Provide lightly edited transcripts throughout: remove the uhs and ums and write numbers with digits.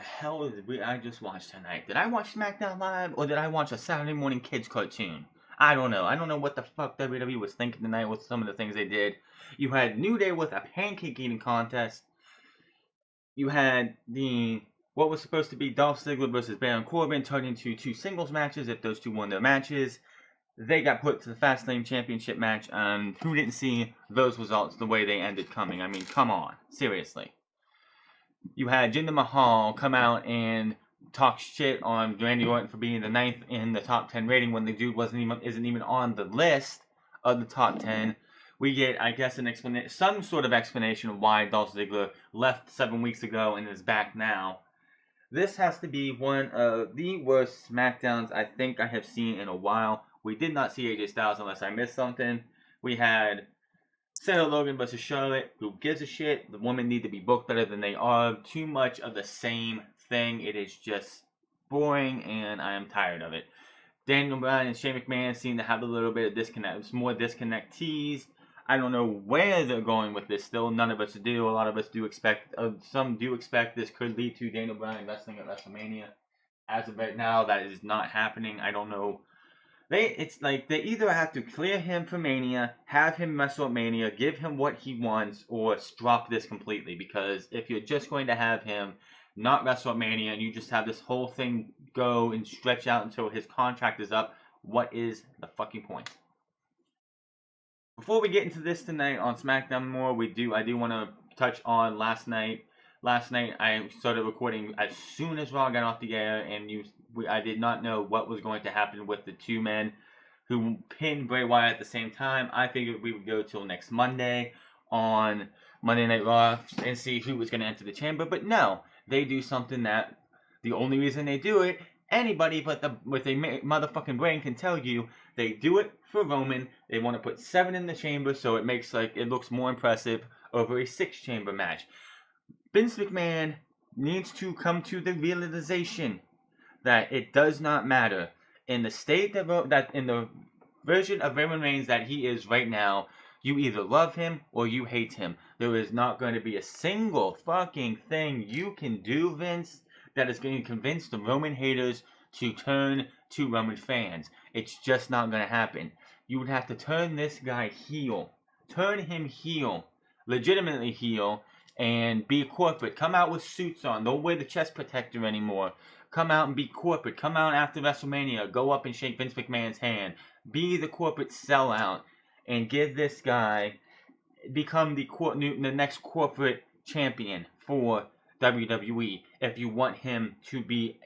hell did I just watch tonight? Did I watch Smackdown Live or did I watch a Saturday morning kids cartoon? I don't know. I don't know what the fuck WWE was thinking tonight with some of the things they did. You had New Day with a pancake eating contest. You had the what was supposed to be Dolph Ziggler versus Baron Corbin turned into two singles matches. If those two won their matches, they got put to the Fastlane Championship match. And who didn't see those results the way they ended coming? I mean, come on, seriously. You had Jinder Mahal come out and talk shit on Randy Orton for being the ninth in the top 10 rating when the dude isn't even on the list of the top 10. We get, I guess, some sort of explanation of why Dolph Ziggler left 7 weeks ago and is back now. This has to be one of the worst SmackDowns I think I have seen in a while. We did not see AJ Styles unless I missed something. We had Sarah Logan versus Charlotte. Who gives a shit? The women need to be booked better than they are. Too much of the same thing. It is just boring, and I am tired of it. Daniel Bryan and Shane McMahon seem to have a little bit of disconnect. It's more disconnectees. I don't know where they're going with this still. None of us do. A lot of us do expect, some do expect this could lead to Daniel Bryan wrestling at WrestleMania. As of right now, that is not happening. I don't know. It's like they either have to clear him for Mania, have him wrestle at Mania, give him what he wants, or drop this completely. Because if you're just going to have him not wrestle at Mania and you just have this whole thing go and stretch out until his contract is up, what is the fucking point? Before we get into this tonight on SmackDown more, I do want to touch on last night. Last night I started recording as soon as Raw got off the air, and I did not know what was going to happen with the two men who pinned Bray Wyatt at the same time. I figured we would go till next Monday on Monday Night Raw and see who was going to enter the chamber, but no, they do something that the only reason they do it, anybody with a motherfucking brain can tell you, they do it for Roman. They want to put 7 in the chamber so it looks more impressive over a 6-chamber match. Vince McMahon needs to come to the realization that it does not matter in the state that in the version of Roman Reigns that he is right now. You either love him or you hate him. There is not going to be a single fucking thing you can do, Vince, that is going to convince the Roman haters to turn to Roman fans. It's just not going to happen. You would have to turn this guy heel. Turn him heel. Legitimately heel. And be corporate. Come out with suits on. Don't wear the chest protector anymore. Come out and be corporate. Come out after WrestleMania. Go up and shake Vince McMahon's hand. Be the corporate sellout. And give this guy become the next corporate champion for WWE. If you want him to be,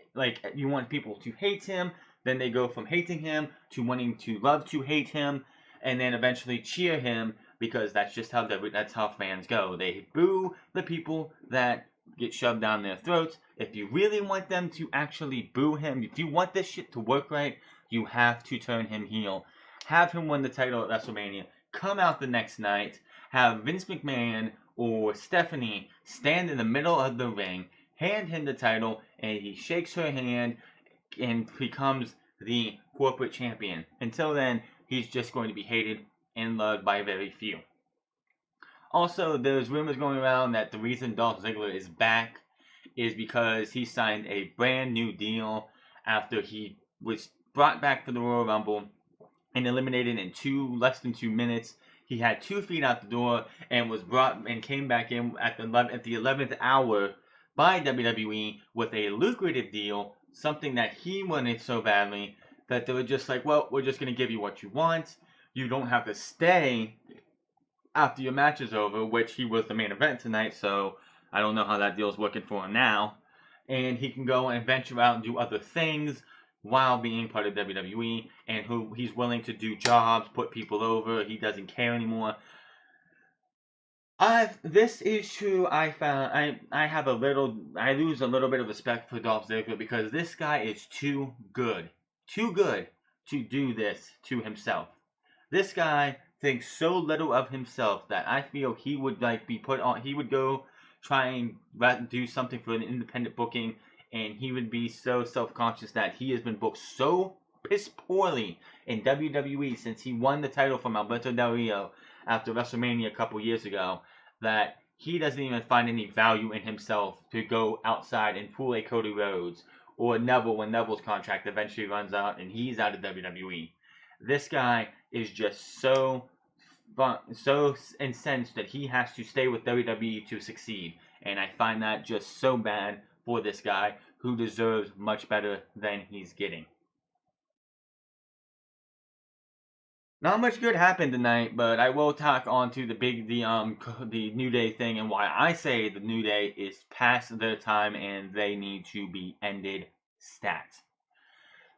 you want people to hate him, then they go from hating him to wanting to love to hate him, and then eventually cheer him, because that's just that's how fans go. They boo the people that get shoved down their throats. If you really want them to actually boo him, if you want this shit to work right, you have to turn him heel. Have him win the title at WrestleMania. Come out the next night. Have Vince McMahon or Stephanie stand in the middle of the ring, hand him the title, and he shakes her hand and becomes the corporate champion. Until then, he's just going to be hated and loved by very few. Also, there's rumors going around that the reason Dolph Ziggler is back is because he signed a brand new deal after he was brought back for the Royal Rumble and eliminated in less than 2 minutes. He had 2 feet out the door and was brought and came back in at the 11th hour by WWE with a lucrative deal, something that he wanted so badly that they were just like, well, we're just going to give you what you want. You don't have to stay after your match is over, which he was the main event tonight, so I don't know how that deal is working for him now. And he can go and venture out and do other things while being part of WWE, and he's willing to do jobs, put people over. He doesn't care anymore. This issue I found, I lose a little bit of respect for Dolph Ziggler because this guy is too good to do this to himself. This guy thinks so little of himself that I feel he would be put on. He would go try and do something for an independent booking, and he would be so self-conscious that he has been booked so piss poorly in WWE since he won the title from Alberto Del Rio after WrestleMania a couple years ago, that he doesn't even find any value in himself to go outside and pull a Cody Rhodes or Neville when Neville's contract eventually runs out and he's out of WWE. This guy is just so incensed that he has to stay with WWE to succeed, and I find that just so bad for this guy who deserves much better than he's getting. Not much good happened tonight, but I will talk on to the New Day thing and why I say the New Day is past their time and they need to be ended stat.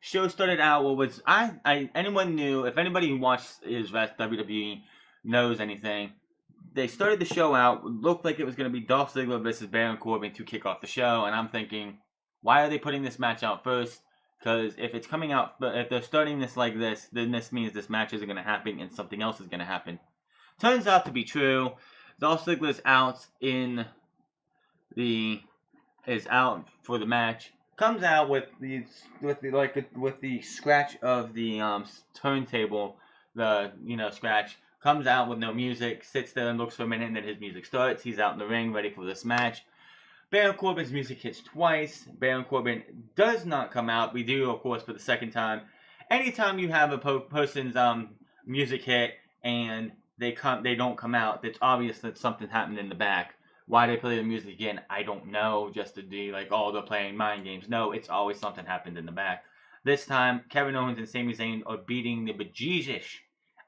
Show started out what was anyone knew, if anybody who watched his WWE knows anything, they started the show out, looked like it was going to be Dolph Ziggler versus Baron Corbin to kick off the show, and I'm thinking, why are they putting this match out first? Because if it's coming out, if they're starting this like this, then this means this match isn't going to happen and something else is going to happen. Turns out to be true. Dolph Ziggler's out is out for the match. Comes out with the scratch of the turntable, scratch. Comes out with no music, sits there and looks for a minute, and then his music starts. He's out in the ring, ready for this match. Baron Corbin's music hits twice. Baron Corbin does not come out. We do, of course, for the second time. Anytime you have a person's music hit and they don't come out, it's obvious that something happened in the back. Why they play the music again, I don't know. Just to be like, oh, they're playing mind games. No, it's always something happened in the back. This time, Kevin Owens and Sami Zayn are beating the bejesus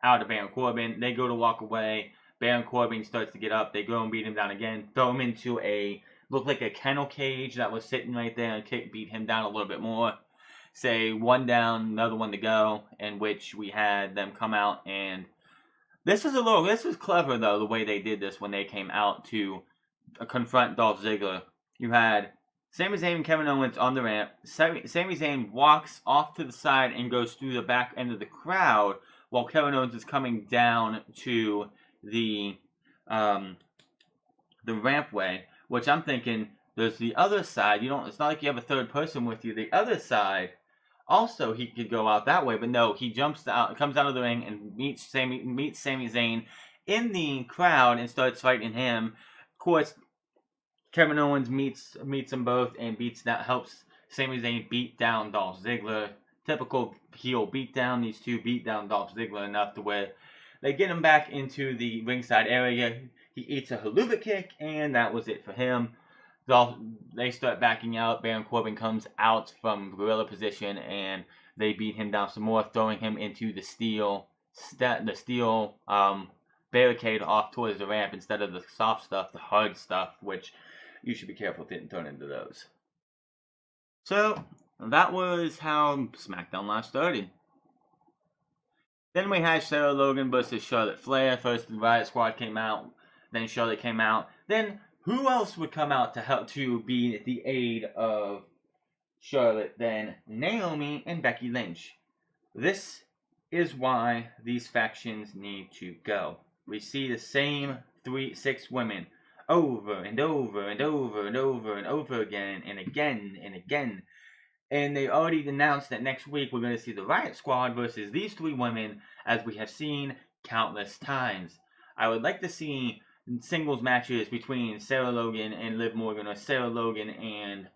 out of Baron Corbin. They go to walk away. Baron Corbin starts to get up. They go and beat him down again. Throw him into looked like a kennel cage that was sitting right there and beat him down a little bit more. Say one down, another one to go, in which we had them come out, and this was clever though, the way they did this when they came out to confront Dolph Ziggler. You had Sami Zayn and Kevin Owens on the ramp. Sami Zayn walks off to the side and goes through the back end of the crowd while Kevin Owens is coming down to the rampway. Which I'm thinking, there's the other side. It's not like you have a third person with you. The other side, also he could go out that way, but no, he comes out of the ring and meets Sami Zayn in the crowd and starts fighting him. Of course, Kevin Owens meets them both and helps Sami Zayn beat down Dolph Ziggler. Typical heel beatdown. These two beat down Dolph Ziggler enough to where they get him back into the ringside area. He eats a haluva kick, and that was it for him. They start backing out. Baron Corbin comes out from gorilla position, and they beat him down some more, throwing him into the steel barricade off towards the ramp instead of the soft stuff, the hard stuff, which you should be careful didn't turn into those. So that was how SmackDown last started. Then we had Sarah Logan versus Charlotte Flair. First, the Riot Squad came out. Then Charlotte came out. Then who else would come out to help to be the aid of Charlotte than Naomi and Becky Lynch? This is why these factions need to go. We see the same 6 women over and over and over and over and over again and again and again. And they already announced that next week we're going to see the Riot Squad versus these 3 women, as we have seen countless times. I would like to see singles matches between Sarah Logan and Liv Morgan, or Sarah Logan and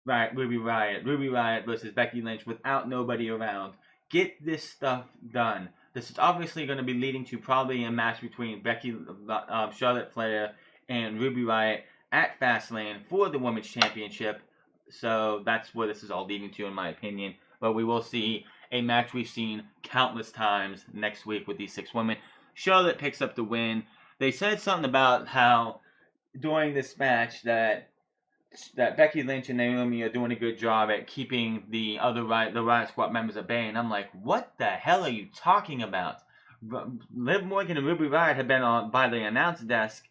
Ruby Riott versus Becky Lynch without nobody around. Get this stuff done. This is obviously going to be leading to probably a match between Charlotte Flair and Ruby Riott at Fastlane for the Women's Championship. So that's where this is all leading to, in my opinion. But we will see a match we've seen countless times next week with these 6 women. Charlotte picks up the win. They said something about how during this match that Becky Lynch and Naomi are doing a good job at keeping the Riot Squad members at bay. And I'm like, what the hell are you talking about? Liv Morgan and Ruby Riott have been on by the announce desk,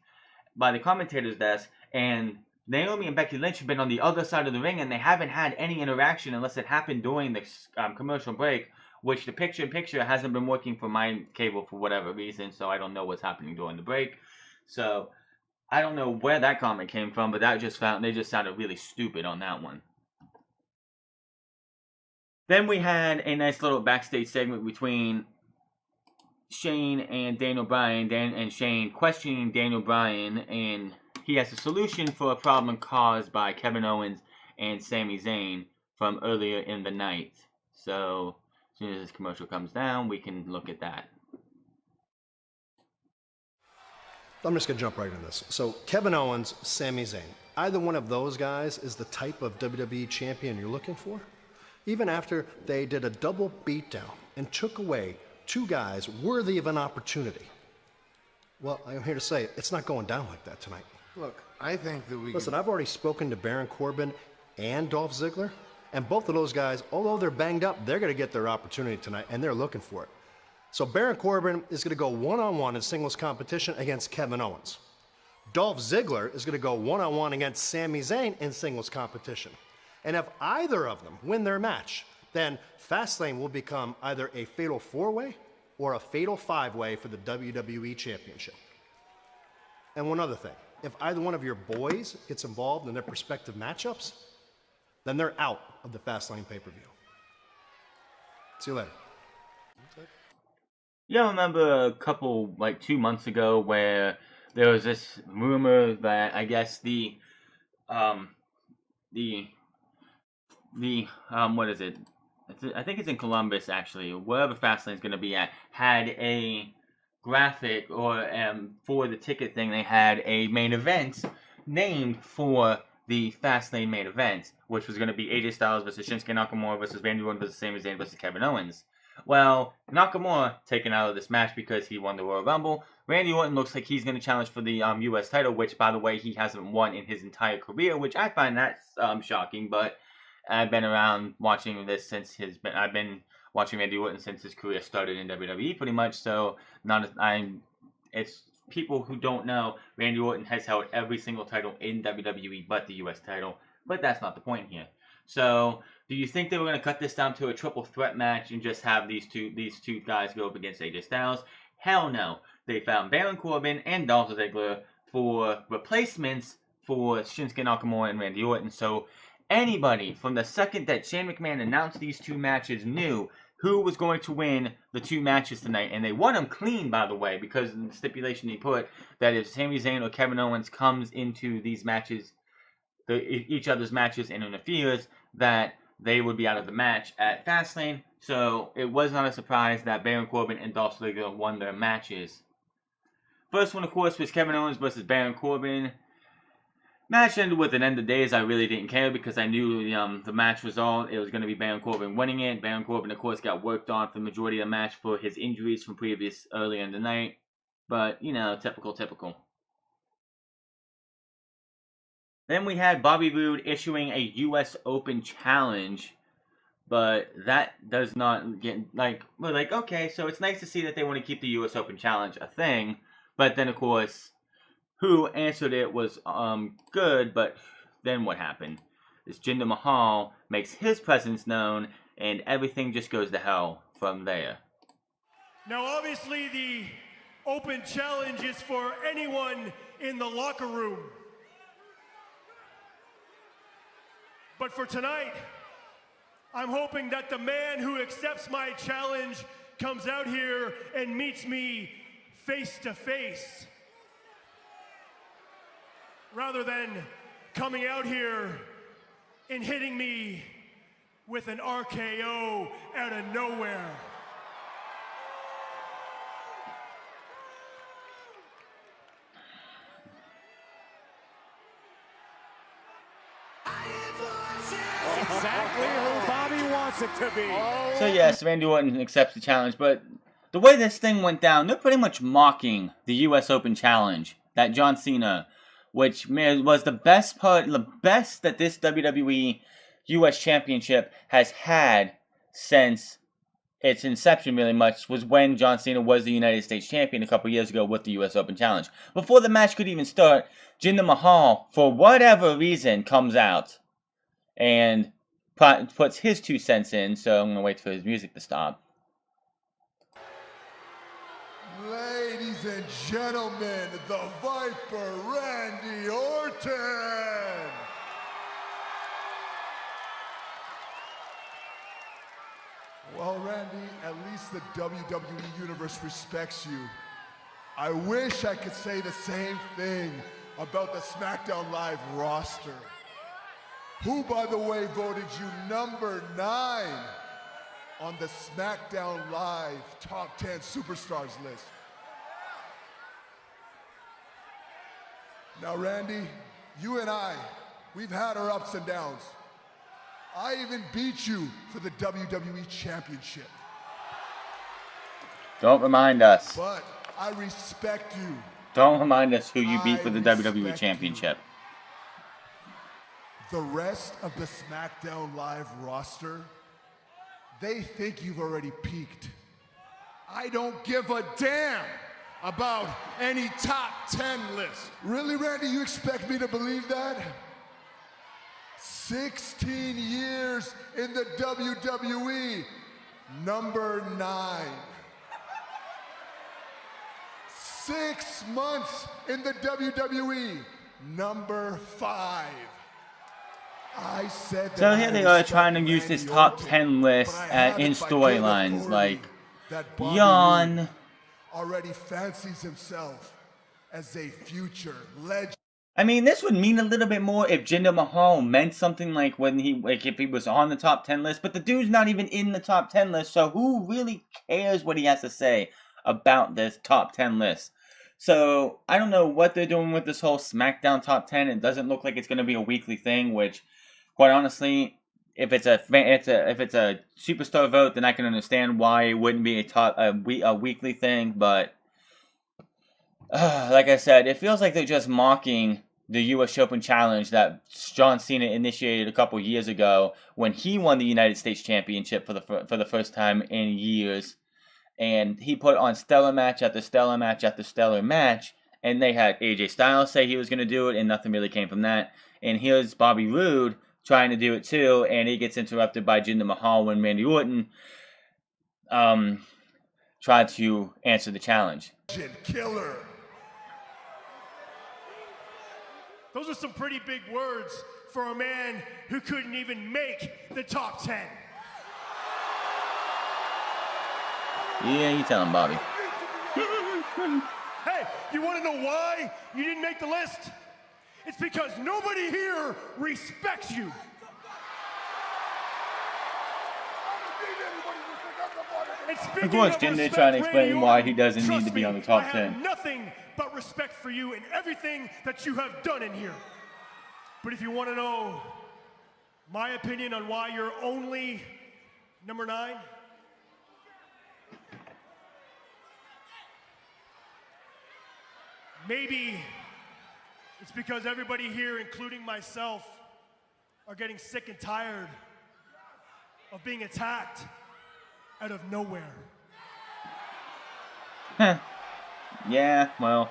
by the commentator's desk, and Naomi and Becky Lynch have been on the other side of the ring, and they haven't had any interaction unless it happened during the commercial break, which the picture-in-picture hasn't been working for my cable for whatever reason, so I don't know what's happening during the break. So I don't know where that comment came from, but they just sounded really stupid on that one. Then we had a nice little backstage segment between Shane and Daniel Bryan, and Shane questioning Daniel Bryan and he has a solution for a problem caused by Kevin Owens and Sami Zayn from earlier in the night. So as soon as this commercial comes down, we can look at that. I'm just going to jump right into this. So Kevin Owens, Sami Zayn. Either one of those guys is the type of WWE champion you're looking for? Even after they did a double beatdown and took away two guys worthy of an opportunity. Well, I'm here to say it's not going down like that tonight. Look, I think that we Listen, I've already spoken to Baron Corbin and Dolph Ziggler, and both of those guys, although they're banged up, they're going to get their opportunity tonight, and they're looking for it. So Baron Corbin is going to go one-on-one in singles competition against Kevin Owens. Dolph Ziggler is going to go one-on-one against Sami Zayn in singles competition. And if either of them win their match, then Fastlane will become either a fatal four-way or a fatal five-way for the WWE Championship. And one other thing, if either one of your boys gets involved in their respective matchups, then they're out of the Fastlane pay-per-view. See you later. Yeah, I remember a couple, like 2 months ago, where there was this rumor that I guess what is it? I think it's in Columbus, actually, wherever Fastlane's going to be at, had a graphic or for the ticket thing, they had a main event named for the Fastlane main event, which was going to be AJ Styles versus Shinsuke Nakamura versus Randy Orton versus Sami Zayn versus Kevin Owens. Well, Nakamura taken out of this match because he won the Royal Rumble. Randy Orton looks like he's going to challenge for the U.S. title, which, by the way, he hasn't won in his entire career, which I find that's shocking. But I've been around watching this I've been watching Randy Orton since his career started in WWE, pretty much. So it's people who don't know, Randy Orton has held every single title in WWE but the U.S. title. But that's not the point here. So, do you think they were going to cut this down to a triple threat match and just have these two guys go up against AJ Styles? Hell no. They found Baron Corbin and Dolph Ziggler for replacements for Shinsuke Nakamura and Randy Orton. So, anybody from the second that Shane McMahon announced these two matches knew who was going to win the two matches tonight. And they won them clean, by the way, because in the stipulation he put that if Sami Zayn or Kevin Owens comes into these matches, each other's matches, and interferes, that they would be out of the match at Fastlane. So it was not a surprise that Baron Corbin and Dolph Ziggler won their matches. First one, of course, was Kevin Owens versus Baron Corbin. Match ended with an end of days. I really didn't care because I knew the match result. It was going to be Baron Corbin winning it. Baron Corbin, of course, got worked on for the majority of the match for his injuries from previous earlier in the night. But, you know, typical. Then we had Bobby Roode issuing a U.S. Open challenge, but that does not get, we're like, okay, so it's nice to see that they want to keep the U.S. Open challenge a thing, but then, of course, who answered it was good, but then what happened? This Jinder Mahal makes his presence known, and everything just goes to hell from there. Now, obviously, the Open challenge is for anyone in the locker room. But for tonight, I'm hoping that the man who accepts my challenge comes out here and meets me face to face, rather than coming out here and hitting me with an RKO out of nowhere. Exactly who Bobby wants it to be. So yes, Randy Orton accepts the challenge, but the way this thing went down, they're pretty much mocking the U.S. Open Challenge that John Cena, which was the best that this WWE U.S. Championship has had since its inception, really much, was when John Cena was the United States Champion a couple years ago with the U.S. Open Challenge. Before the match could even start, Jinder Mahal, for whatever reason, comes out and puts his 2 cents in, so I'm going to wait for his music to stop. Ladies and gentlemen, the Viper, Randy Orton! Well, Randy, at least the WWE Universe respects you. I wish I could say the same thing about the SmackDown Live roster. Who, by the way, voted you number 9 on the SmackDown Live Top 10 Superstars list? Now, Randy, you and I, we've had our ups and downs. I even beat you for the WWE Championship. Don't remind us. But I respect you. Don't remind us who you beat for the WWE Championship. The rest of the SmackDown Live roster, they think you've already peaked. I don't give a damn about any top 10 list. Really, Randy, you expect me to believe that? 16 years in the WWE, number 9. 6 months in the WWE, number 5. I said that. So here they are trying to use this top 10 list in storylines, like yawn. Already fancies himself as a future legend. I mean, this would mean a little bit more if Jinder Mahal meant something like if he was on the top 10 list, but the dude's not even in the top 10 list, so who really cares what he has to say about this top 10 list? So I don't know what they're doing with this whole SmackDown top 10. It doesn't look like it's going to be a weekly thing, which, quite honestly, if it's a superstar vote, then I can understand why it wouldn't be a weekly thing. But like I said, it feels like they're just mocking the U.S. Open Challenge that John Cena initiated a couple years ago when he won the United States Championship for the first time in years. And he put on stellar match after stellar match after stellar match. And they had AJ Styles say he was going to do it, and nothing really came from that. And here's Bobby Roode trying to do it too, and he gets interrupted by Jinder Mahal when Randy Orton tried to answer the challenge. Killer. Those are some pretty big words for a man who couldn't even make the top 10. Yeah, you tell him, Bobby. Hey, you want to know why you didn't make the list? It's because nobody here respects you. Of course, Jinder trying to explain why he doesn't need to be on the top 10. I have nothing but respect for you and everything that you have done in here. But if you want to know my opinion on why you're only number 9, maybe it's because everybody here, including myself, are getting sick and tired of being attacked out of nowhere. Yeah, well,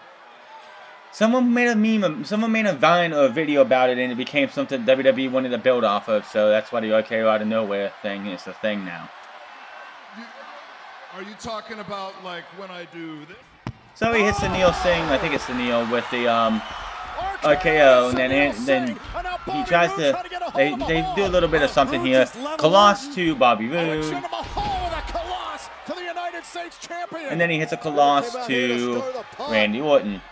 someone made a meme, someone made a Vine or a video about it, and it became something WWE wanted to build off of, so that's why the RKO out of nowhere thing is the thing now. Are you talking about like when I do this? So he hits the Neil Singh, I think it's the Neil, with the RKO, and then he tries to, they do a little bit of something here. Coloss to Bobby Roode. And then he hits a Coloss to Randy Orton.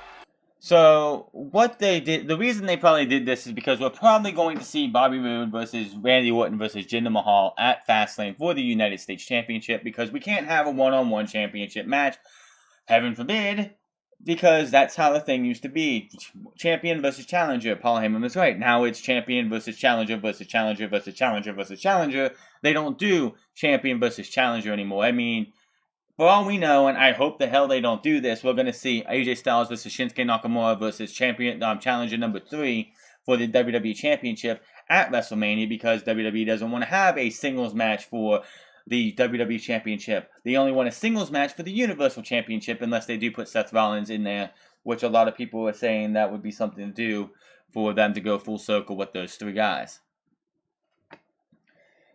So what they did, the reason they probably did this is because we're probably going to see Bobby Roode versus Randy Orton versus Jinder Mahal at Fastlane for the United States Championship, because we can't have a one-on-one championship match. Heaven forbid, because that's how the thing used to be. Champion versus challenger. Paul Heyman was right. Now it's champion versus challenger versus challenger versus challenger versus challenger. They don't do champion versus challenger anymore. I mean, for all we know, and I hope the hell they don't do this, we're going to see AJ Styles versus Shinsuke Nakamura versus challenger number 3 for the WWE Championship at WrestleMania, because WWE doesn't want to have a singles match for the WWE Championship. They only want a singles match for the Universal Championship, unless they do put Seth Rollins in there, which a lot of people are saying that would be something to do for them to go full circle with those 3 guys.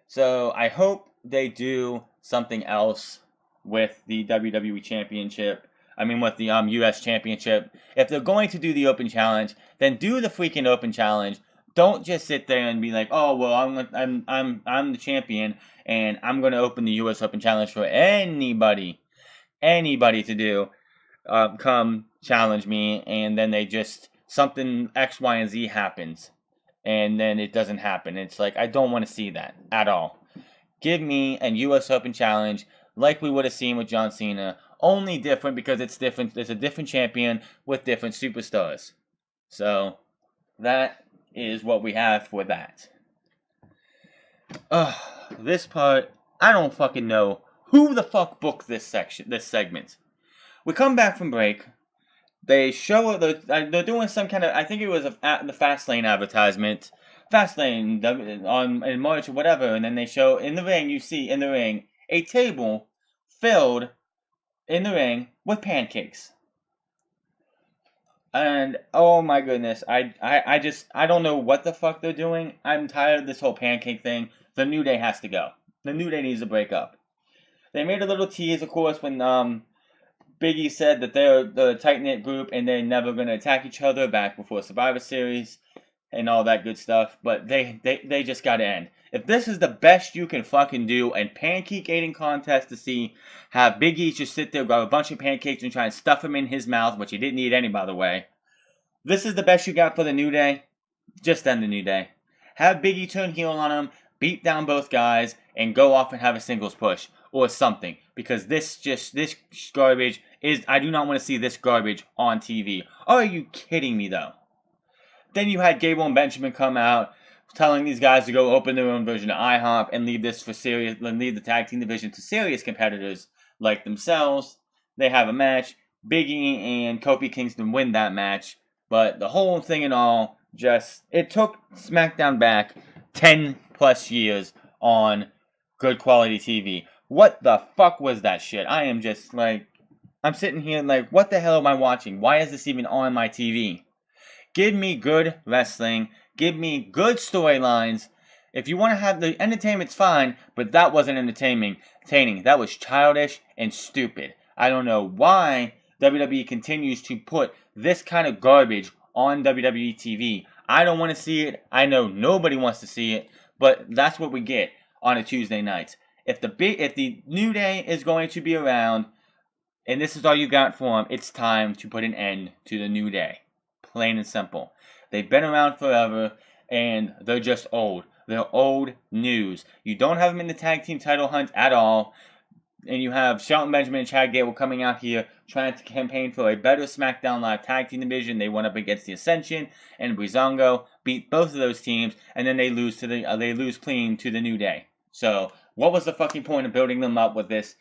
So I hope they do something else with the WWE Championship. I mean, with the US Championship. If they're going to do the Open Challenge, then do the freaking Open Challenge. Don't just sit there and be like, oh well, I'm the champion, and I'm going to open the U.S. Open Challenge for anybody to do. Come challenge me, and then they just something X, Y, and Z happens, and then it doesn't happen. It's like, I don't want to see that at all. Give me a U.S. Open challenge like we would have seen with John Cena, only different because it's different. There's a different champion with different superstars. So that is what we have for that. This part, I don't fucking know who the fuck booked this segment. We come back from break. They show they're doing some kind of, I think it was the Fastlane advertisement, Fastlane in March or whatever, and then they show in the ring. You see in the ring a table filled in the ring with pancakes, and oh my goodness, I don't know what the fuck they're doing. I'm tired of this whole pancake thing. The New Day has to go. The New Day needs to break up. They made a little tease, of course, when Biggie said that they're the tight-knit group and they're never going to attack each other back before Survivor Series and all that good stuff. But they just got to end. If this is the best you can fucking do, and pancake eating contest to see, have Big E just sit there, grab a bunch of pancakes and try and stuff them in his mouth, which he didn't eat any, by the way. This is the best you got for the New Day? Just end the New Day. Have Big E turn heel on him, beat down both guys, and go off and have a singles push. Or something, because this garbage is, I do not want to see this garbage on TV. Are you kidding me, though? Then you had Gable and Benjamin come out, telling these guys to go open their own version of IHOP and leave the tag team division to serious competitors like themselves. They have a match. Big E and Kofi Kingston win that match, but the whole thing in all, it took SmackDown back 10 plus years on good quality TV. What the fuck was that shit? I am just like, I'm sitting here like, what the hell am I watching? Why is this even on my TV? Give me good wrestling. Give me good storylines. If you want to have the entertainment's fine, but that wasn't entertaining. That was childish and stupid. I don't know why WWE continues to put this kind of garbage on WWE TV. I don't want to see it. I know nobody wants to see it, but that's what we get on a Tuesday night. If the New Day is going to be around, and this is all you got for them, it's time to put an end to the New Day. Plain and simple. They've been around forever, and they're just old. They're old news. You don't have them in the tag team title hunt at all, and you have Shelton Benjamin and Chad Gable coming out here trying to campaign for a better SmackDown Live tag team division. They went up against the Ascension and Breezango, beat both of those teams, and then they lose clean to the New Day. So what was the fucking point of building them up with this,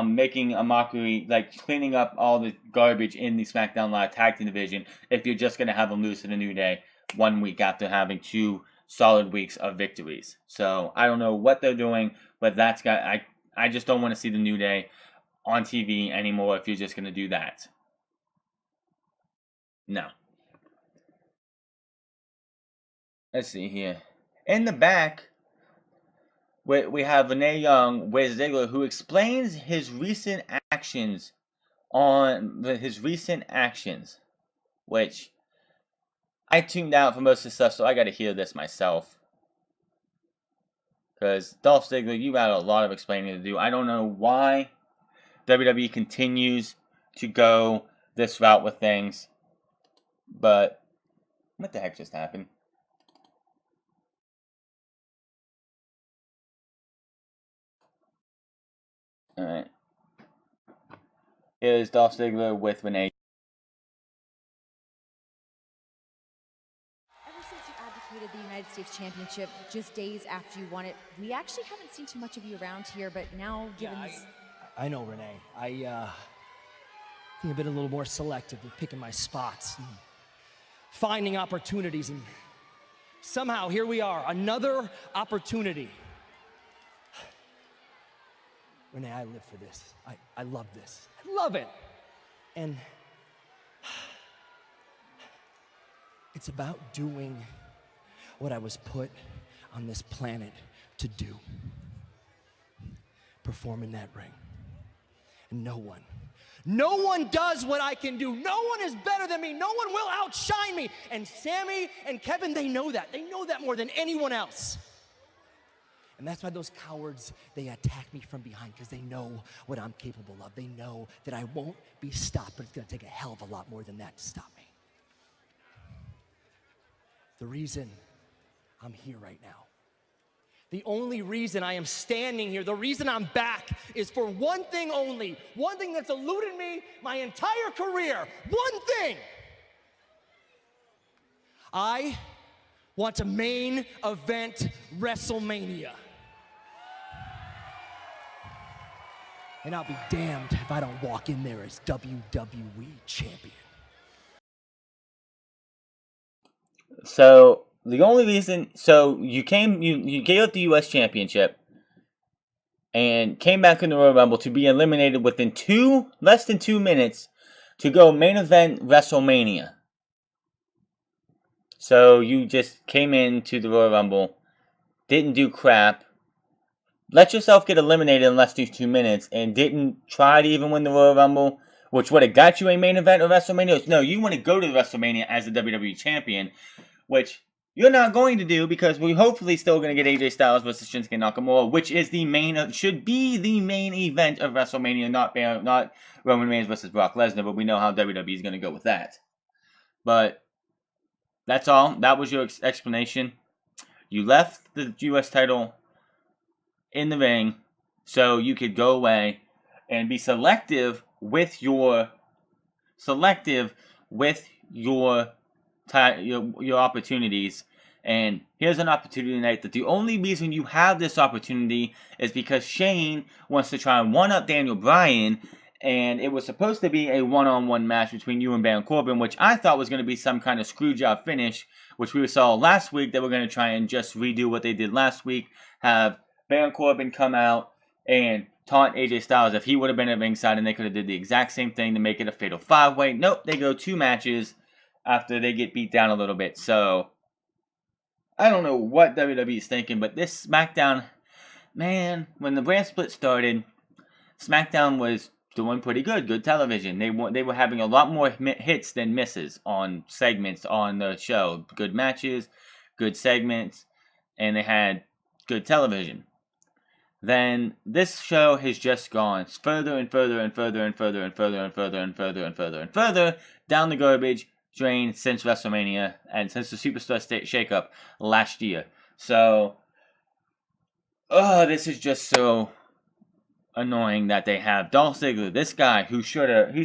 making a mockery, like cleaning up all the garbage in the SmackDown Live tag team division, if you're just going to have them lose to the New Day 1 week after having 2 solid weeks of victories? So I don't know what they're doing, but I just don't want to see the New Day on TV anymore if you're just going to do that. No. Let's see here. In the back, we have Renee Young with Ziggler, who explains his recent actions, which I tuned out for most of the stuff, so I got to hear this myself. Because Dolph Ziggler, you got a lot of explaining to do. I don't know why WWE continues to go this route with things, but what the heck just happened? Alright. Here's Dolph Ziggler with Renee. Ever since you abdicated the United States Championship just days after you won it, we actually haven't seen too much of you around here, but now given this... I know, Renee. I think I've been a little more selective with picking my spots and finding opportunities, and somehow here we are, another opportunity. Renee, I live for this. I love this. I love it. And it's about doing what I was put on this planet to do. Perform in that ring. And no one does what I can do. No one is better than me. No one will outshine me. And Sammy and Kevin, they know that. They know that more than anyone else. And that's why those cowards, they attack me from behind, because they know what I'm capable of. They know that I won't be stopped, but it's going to take a hell of a lot more than that to stop me. The reason I'm here right now, the only reason I am standing here, the reason I'm back is for one thing only, one thing that's eluded me my entire career, one thing. I want to main event WrestleMania. And I'll be damned if I don't walk in there as WWE champion. So the only reason, so you gave up the U.S. Championship and came back in the Royal Rumble to be eliminated within less than 2 minutes to go main event WrestleMania. So you just came into the Royal Rumble, didn't do crap, let yourself get eliminated in less than 2 minutes, and didn't try to even win the Royal Rumble, which would have got you a main event of WrestleMania. No, you want to go to WrestleMania as the WWE Champion, which you're not going to do because we're hopefully still going to get AJ Styles versus Shinsuke Nakamura, which is should be the main event of WrestleMania, not Roman Reigns versus Brock Lesnar, but we know how WWE is going to go with that. But that's all. That was your explanation. You left the U.S. title in the ring so you could go away and be selective with your opportunities. And here's an opportunity tonight that the only reason you have this opportunity is because Shane wants to try and one-up Daniel Bryan, and it was supposed to be a one-on-one match between you and Baron Corbin, which I thought was going to be some kind of screwjob finish, which we saw last week. They were going to try and just redo what they did last week, have Baron Corbin come out and taunt AJ Styles if he would have been at ringside, and they could have did the exact same thing to make it a fatal 5-way. Nope, they go 2 matches after they get beat down a little bit. So I don't know what WWE is thinking, but this SmackDown, man, when the brand split started, SmackDown was doing pretty good television. They were having a lot more hits than misses on segments on the show. Good matches, good segments, and they had good television. Then this show has just gone further and further and further and further and further and further and further and further and further down the garbage drain since WrestleMania and since the Superstar Shakeup last year. So, this is just so annoying that they have Dolph Ziggler, this guy who he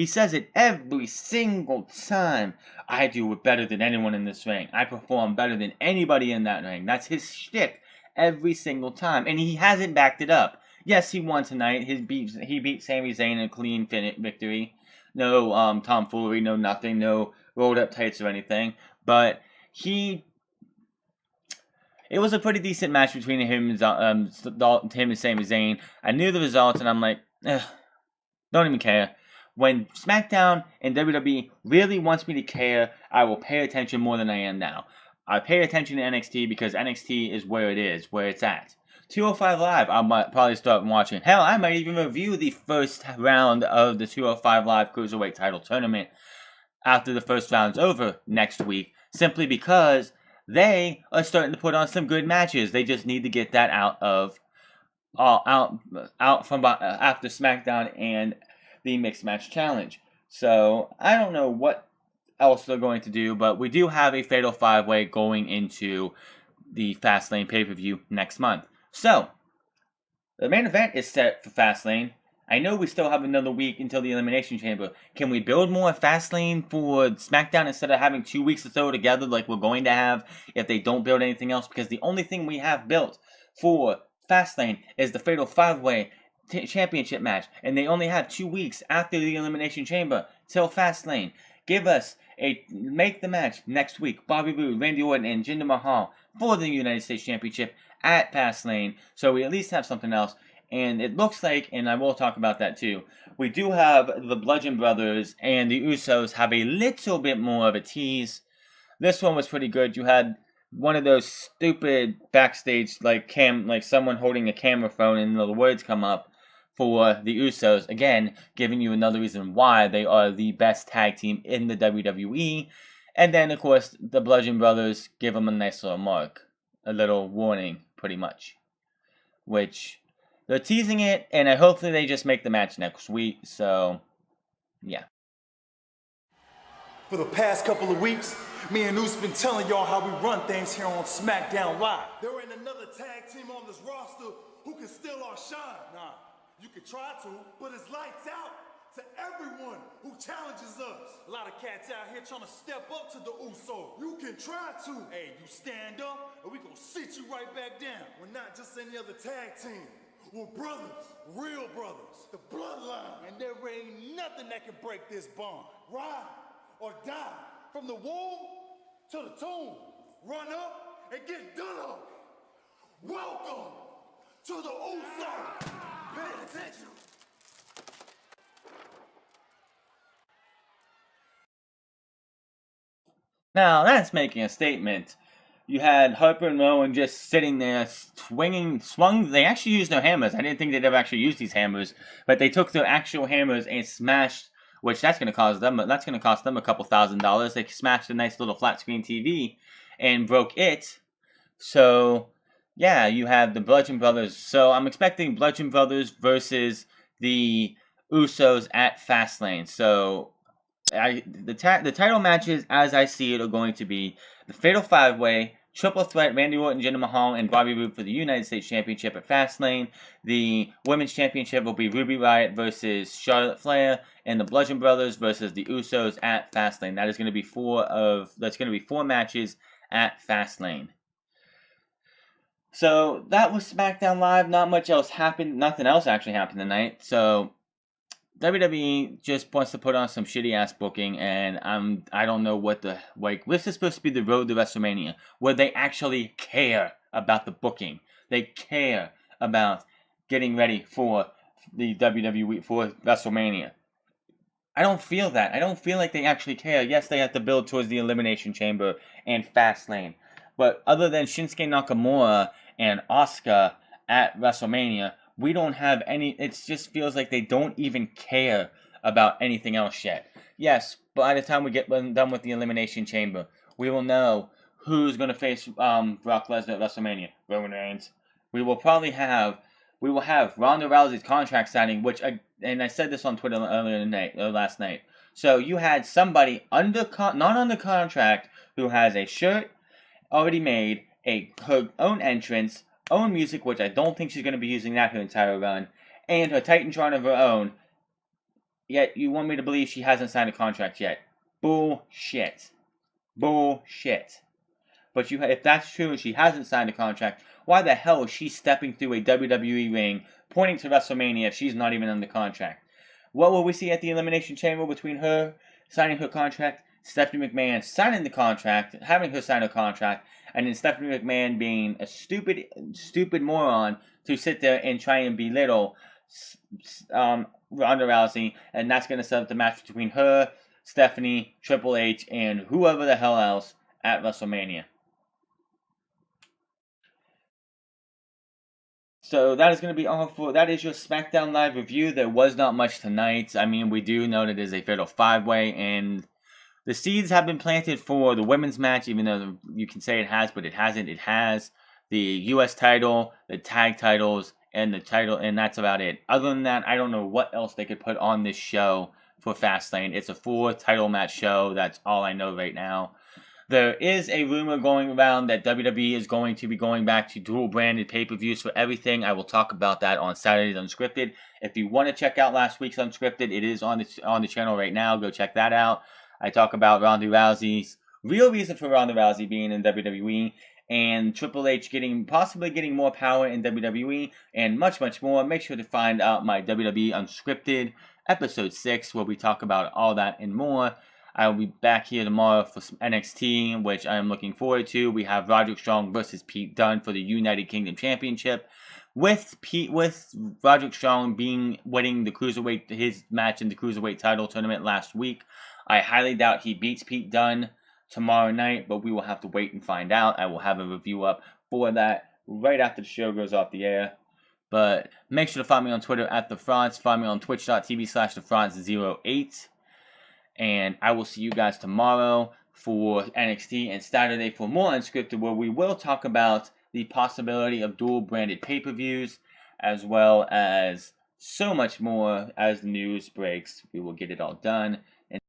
says it every single time. I do it better than anyone in this ring. I perform better than anybody in that ring. That's his shtick every single time, and he hasn't backed it up. Yes, he won tonight. He beat Sami Zayn in a clean victory. No tomfoolery, no nothing, no rolled up tights or anything. But it was a pretty decent match between him and Sami Zayn. I knew the results, and I'm like, don't even care. When SmackDown and WWE really wants me to care, I will pay attention more than I am now. I pay attention to NXT because NXT is where it is, where it's at. 205 Live, I might probably start watching. Hell, I might even review the first round of the 205 Live Cruiserweight title tournament after the first round's over next week, simply because they are starting to put on some good matches. They just need to get that out from after SmackDown and the Mixed Match Challenge. So I don't know what else they're going to do, but we do have a Fatal 5-Way going into the Fastlane pay-per-view next month. So the main event is set for Fastlane. I know we still have another week until the Elimination Chamber. Can we build more Fastlane for SmackDown instead of having 2 weeks to throw together like we're going to have if they don't build anything else? Because the only thing we have built for Fastlane is the Fatal 5-Way championship match, and they only have 2 weeks after the Elimination Chamber till Fastlane. Make the match next week. Bobby Roode, Randy Orton, and Jinder Mahal for the United States Championship at Fastlane. So we at least have something else. And it looks like, and I will talk about that too, we do have the Bludgeon Brothers and the Usos have a little bit more of a tease. This one was pretty good. You had one of those stupid backstage like someone holding a camera phone and the words come up for the Usos, again giving you another reason why they are the best tag team in the WWE. And then of course the Bludgeon Brothers give them a nice little mark, a little warning pretty much, which they're teasing it, and hopefully they just make the match next week. So yeah. For the past couple of weeks, me and Uce been telling y'all how we run things here on Smackdown Live. There ain't another tag team on this roster who can steal our shine. Nah, you can try to, but it's lights out to everyone who challenges us. A lot of cats out here trying to step up to the Uso. You can try to. Hey, you stand up, and we gonna sit you right back down. We're not just any other tag team. We're brothers, real brothers, the bloodline. And there ain't nothing that can break this bond. Ride or die, from the womb to the tomb. Run up and get done up. Welcome to the Uso. Pay attention. Now that's making a statement. You had Harper and Rowan just sitting there swung. They actually used no hammers. I didn't think they'd ever actually use these hammers, but they took their actual hammers and smashed. Which that's going to cost them. That's going to cost them a couple $1,000s. They smashed a nice little flat screen TV and broke it. So yeah, you have the Bludgeon Brothers. So I'm expecting Bludgeon Brothers versus the Usos at Fastlane. So the title matches, as I see it, are going to be the Fatal 5-Way, Triple Threat, Randy Orton, Jinder Mahal, and Bobby Roode for the United States Championship at Fastlane. The Women's Championship will be Ruby Riott versus Charlotte Flair, and the Bludgeon Brothers versus the Usos at Fastlane. That is going to be four matches at Fastlane. So that was SmackDown Live. Not much else happened. Nothing else actually happened tonight. So WWE just wants to put on some shitty ass booking, and I don't know what the this is supposed to be the road to WrestleMania, where they actually care about the booking. They care about getting ready for the WWE for WrestleMania. I don't feel that. I don't feel like they actually care. Yes, they have to build towards the Elimination Chamber and Fastlane, but other than Shinsuke Nakamura and Asuka at WrestleMania, we don't have any. It just feels like they don't even care about anything else yet. Yes, by the time we get done with the Elimination Chamber, we will know who's going to face Brock Lesnar at WrestleMania. Roman Reigns. We will have Ronda Rousey's contract signing, which and I said this on Twitter last night. So you had somebody not under contract who has a shirt already made, her own entrance, own music, which I don't think she's going to be using that her entire run, and her Titantron of her own, yet you want me to believe she hasn't signed a contract yet. Bullshit. Bullshit. But if that's true and she hasn't signed a contract, why the hell is she stepping through a WWE ring, pointing to WrestleMania if she's not even under contract? What will we see at the Elimination Chamber between her signing her contract, Stephanie McMahon signing the contract, having her sign a contract, and then Stephanie McMahon being a stupid moron to sit there and try and belittle Ronda Rousey, and that's going to set up the match between her, Stephanie, Triple H, and whoever the hell else at WrestleMania. So that is going to be all for that is your SmackDown Live review. There was not much tonight. I mean, we do know that it is a Fatal 5-Way, and the seeds have been planted for the women's match, even though you can say it has, but it hasn't. It has the U.S. title, the tag titles, and the title, and that's about it. Other than that, I don't know what else they could put on this show for Fastlane. It's a 4-title match show. That's all I know right now. There is a rumor going around that WWE is going to be going back to dual-branded pay-per-views for everything. I will talk about that on Saturday's Unscripted. If you want to check out last week's Unscripted, it is on the channel right now. Go check that out. I talk about Ronda Rousey's real reason for Ronda Rousey being in WWE, and Triple H possibly getting more power in WWE, and much, much more. Make sure to find out my WWE Unscripted episode 6, where we talk about all that and more. I will be back here tomorrow for some NXT, which I am looking forward to. We have Roderick Strong versus Pete Dunne for the United Kingdom Championship, with Roderick Strong winning his match in the Cruiserweight title tournament last week. I highly doubt he beats Pete Dunne tomorrow night, but we will have to wait and find out. I will have a review up for that right after the show goes off the air. But make sure to find me on Twitter at TheFrance. Find me on twitch.tv/TheFrance08. And I will see you guys tomorrow for NXT and Saturday for more Unscripted, where we will talk about the possibility of dual-branded pay-per-views, as well as so much more as the news breaks. We will get it all done.